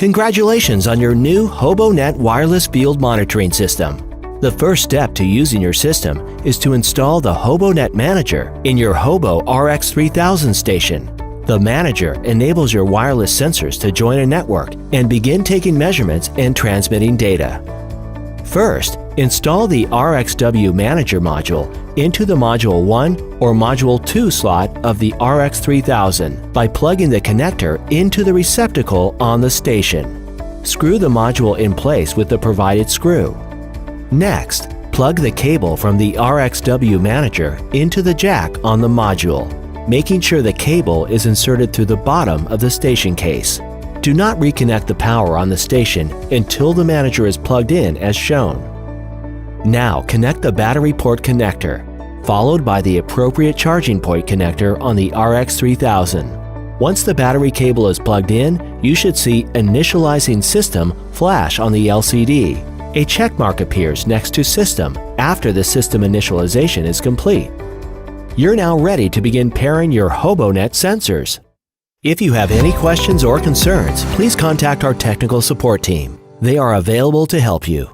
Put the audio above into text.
Congratulations on your new HOBOnet wireless field monitoring system. The first step to using your system is to install the HOBOnet Manager in your Hobo RX3000 station. The Manager enables your wireless sensors to join a network and begin taking measurements and transmitting data. First, install the RXW Manager module into the Module 1 or Module 2 slot of the RX3000 by plugging the connector into the receptacle on the station. Screw the module in place with the provided screw. Next, plug the cable from the RXW Manager into the jack on the module, making sure the cable is inserted through the bottom of the station case. Do not reconnect the power on the station until the Manager is plugged in as shown. Now connect the battery port connector, followed by the appropriate charging point connector on the RX3000. Once the battery cable is plugged in, you should see Initializing System flash on the LCD. A check mark appears next to System after the system initialization is complete. You're now ready to begin pairing your HOBOnet sensors. If you have any questions or concerns, please contact our technical support team. They are available to help you.